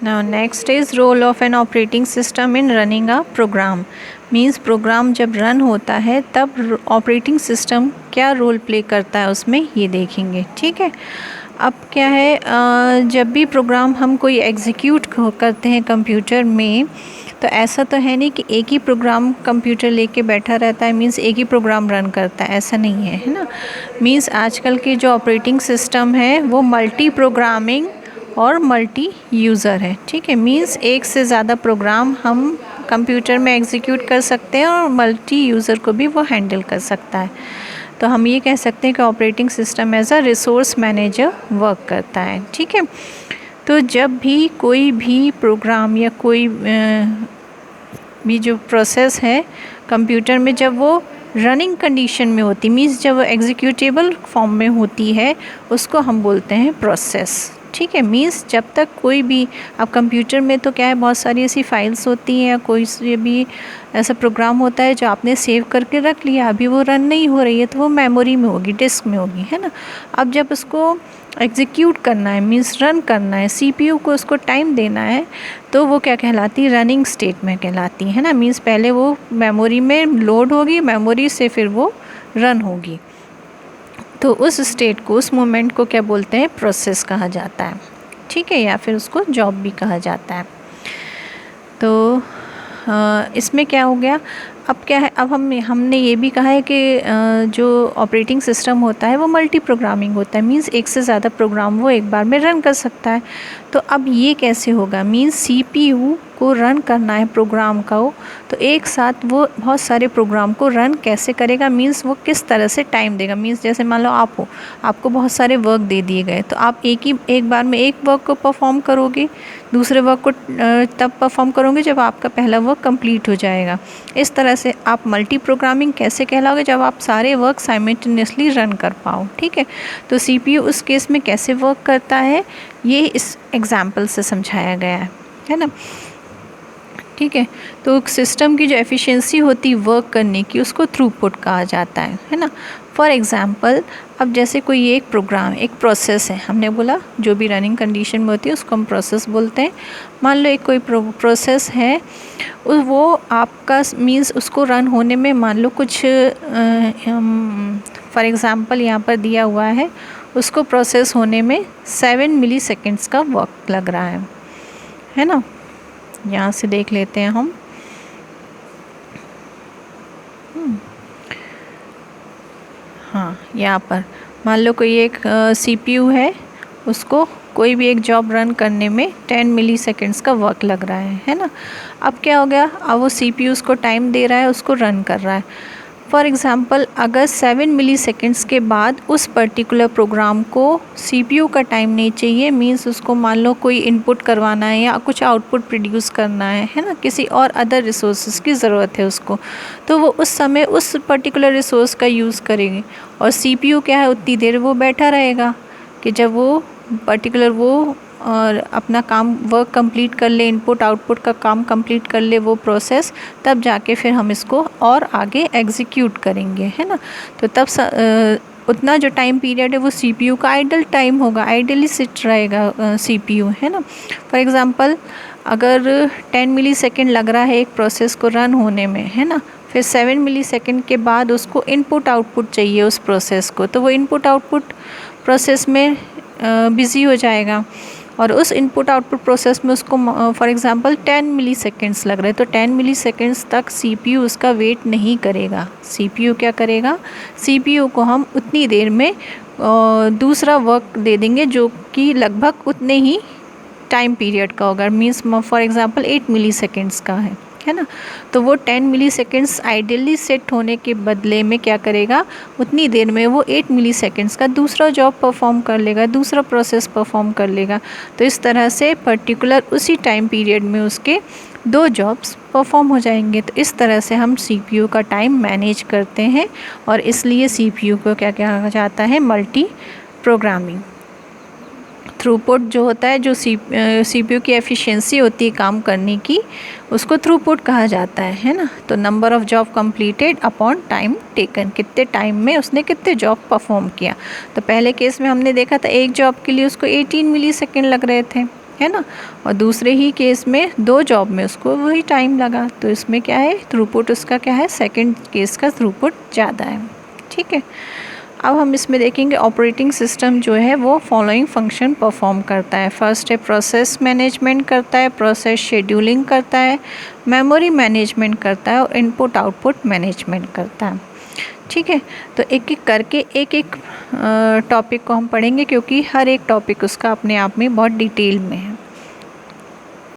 Now next is role of an operating system in running a program. Means program जब run होता है तब operating system क्या role play करता है उसमें, ये देखेंगे। ठीक है, अब क्या है, जब भी प्रोग्राम हम कोई एग्जीक्यूट करते हैं कंप्यूटर में, तो ऐसा तो है नहीं कि एक ही प्रोग्राम कंप्यूटर लेके बैठा रहता है, मीन्स एक ही प्रोग्राम रन करता है, ऐसा नहीं है ना। मीन्स आजकल की जो ऑपरेटिंग सिस्टम है वो मल्टी प्रोग्रामिंग और मल्टी यूज़र है। ठीक है, मीन्स एक से ज़्यादा प्रोग्राम हम कंप्यूटर में एग्जीक्यूट कर सकते हैं और मल्टी यूज़र को भी वो हैंडल कर सकता है। तो हम ये कह सकते हैं कि operating system as a resource manager work करता है। ठीक है, तो जब भी कोई भी प्रोग्राम या कोई भी जो प्रोसेस है कंप्यूटर में, जब वो रनिंग कंडीशन में होती, मीन्स जब वो एग्जीक्यूटेबल फॉर्म में होती है, उसको हम बोलते हैं प्रोसेस। ठीक है, मीन्स जब तक कोई भी, अब कंप्यूटर में तो क्या है, बहुत सारी ऐसी फाइल्स होती हैं या कोई से भी ऐसा प्रोग्राम होता है जो आपने सेव करके रख लिया, अभी वो रन नहीं हो रही है तो वो मेमोरी में होगी, डिस्क में होगी, है ना। अब जब उसको एग्जीक्यूट करना है, मीन्स रन करना है, सीपीयू को उसको टाइम देना है, तो वो क्या कहलाती है, रनिंग स्टेट में कहलाती है ना। मीन्स पहले वो मेमोरी में लोड होगी, मेमोरी से फिर वो रन होगी, तो उस स्टेट को, उस मोमेंट को क्या बोलते हैं, प्रोसेस कहा जाता है। ठीक है, या फिर उसको जॉब भी कहा जाता है। तो इसमें क्या हो गया, अब क्या है, अब हमने ये भी कहा है कि जो ऑपरेटिंग सिस्टम होता है वो मल्टी प्रोग्रामिंग होता है, मींस एक से ज़्यादा प्रोग्राम वो एक बार में रन कर सकता है। तो अब ये कैसे होगा, मींस सीपीयू को रन करना है प्रोग्राम का हो, तो एक साथ वो बहुत सारे प्रोग्राम को रन कैसे करेगा, मींस वो किस तरह से टाइम देगा। मींस जैसे मान लो आप हो, आपको बहुत सारे वर्क दे दिए गए, तो आप एक बार में एक वर्क को परफॉर्म करोगे, दूसरे वर्क को तब परफॉर्म करोगे जब आपका पहला वर्क कंप्लीट हो जाएगा। इस तरह से आप मल्टी प्रोग्रामिंग कैसे कहलाओगे, जब आप सारे वर्क साइमल्टेनियसली रन कर पाओ। ठीक है, तो सीपीयू उस केस में कैसे वर्क करता है, ये इस एग्जाम्पल से समझाया गया है ना। ठीक है, तो सिस्टम की जो एफिशिएंसी होती है वर्क करने की, उसको थ्रूपुट कहा जाता है ना। फॉर एग्ज़ाम्पल, अब जैसे कोई एक प्रोग्राम, एक प्रोसेस है, हमने बोला जो भी रनिंग कंडीशन में होती है उसको हम प्रोसेस बोलते हैं। मान लो एक कोई प्रोसेस है, वो आपका मीन्स उसको रन होने में मान लो कुछ फॉर एग्ज़ाम्पल यहाँ पर दिया हुआ है, उसको प्रोसेस होने में 7 मिली सेकेंड्स का वक्त लग रहा है ना। यहाँ से देख लेते हैं हम। हाँ, यहाँ पर मान लो कोई एक सीपीयू है, उसको कोई भी एक जॉब रन करने में 10 मिली सेकेंड्स का वक्त लग रहा है ना। अब क्या हो गया, अब वो सीपीयू उसको टाइम दे रहा है, उसको रन कर रहा है। फॉर एग्ज़ाम्पल, अगर 7 मिली सेकेंड्स के बाद उस पर्टिकुलर प्रोग्राम को सीपीयू का टाइम नहीं चाहिए, मींस उसको मान लो कोई इनपुट करवाना है या कुछ आउटपुट प्रोड्यूस करना है ना, किसी और अदर रिसोर्सेज की ज़रूरत है उसको, तो वो उस समय उस पर्टिकुलर रिसोर्स का यूज़ करेंगे। और सीपीयू क्या है, उतनी देर वो बैठा रहेगा कि जब वो पर्टिकुलर वो और अपना काम वर्क कंप्लीट कर ले, इनपुट आउटपुट का काम कंप्लीट कर ले वो प्रोसेस, तब जाके फिर हम इसको और आगे एग्जीक्यूट करेंगे, है ना। तो तब उतना जो टाइम पीरियड है वो सीपीयू का आइडल टाइम होगा, आइडली सिट रहेगा सीपीयू, है ना। फॉर एग्ज़ाम्पल, अगर 10 मिली सेकेंड लग रहा है एक प्रोसेस को रन होने में, है ना, फिर 7 मिली सेकेंड के बाद उसको इनपुट आउटपुट चाहिए उस प्रोसेस को, तो वो इनपुट आउटपुट प्रोसेस में बिज़ी हो जाएगा, और उस इनपुट आउटपुट प्रोसेस में उसको फॉर एग्ज़ाम्पल 10 मिली सेकेंड्स लग रहे हैं, तो 10 मिली सेकेंड्स तक सीपीयू उसका वेट नहीं करेगा। सीपीयू क्या करेगा, सीपीयू को हम उतनी देर में दूसरा वर्क दे देंगे जो कि लगभग उतने ही टाइम पीरियड का होगा, means for example 8 milliseconds का है ना। तो वो 10 मिली सेकेंड्स आइडियली सेट होने के बदले में क्या करेगा, उतनी देर में वो 8 मिली सेकेंड्स का दूसरा जॉब परफॉर्म कर लेगा, दूसरा प्रोसेस परफॉर्म कर लेगा। तो इस तरह से पर्टिकुलर उसी टाइम पीरियड में उसके 2 जॉब्स परफॉर्म हो जाएंगे। तो इस तरह से हम सीपीयू का टाइम मैनेज करते हैं, और इसलिए सीपीयू को क्या कहा जाता है, मल्टी प्रोग्रामिंग। थ्रूपुट जो होता है, जो सीपीयू की एफिशिएंसी होती है काम करने की, उसको थ्रूपुट कहा जाता है ना। तो number of job completed upon time taken, कितने टाइम में उसने कितने जॉब परफॉर्म किया। तो पहले केस में हमने देखा था एक जॉब के लिए उसको 18 मिली सेकेंड लग रहे थे, है ना। और दूसरे ही केस में 2 जॉब में उसको वही टाइम लगा, तो इसमें क्या है, थ्रूपुट उसका क्या है, सेकंड केस का थ्रूपुट ज़्यादा है। ठीक है, अब हम इसमें देखेंगे ऑपरेटिंग सिस्टम जो है वो फॉलोइंग फंक्शन परफॉर्म करता है। फर्स्ट है प्रोसेस मैनेजमेंट करता है, प्रोसेस शेड्यूलिंग करता है, मेमोरी मैनेजमेंट करता है और इनपुट आउटपुट मैनेजमेंट करता है। ठीक है, तो एक एक करके एक एक टॉपिक को हम पढ़ेंगे, क्योंकि हर एक टॉपिक उसका अपने आप में बहुत डिटेल में है।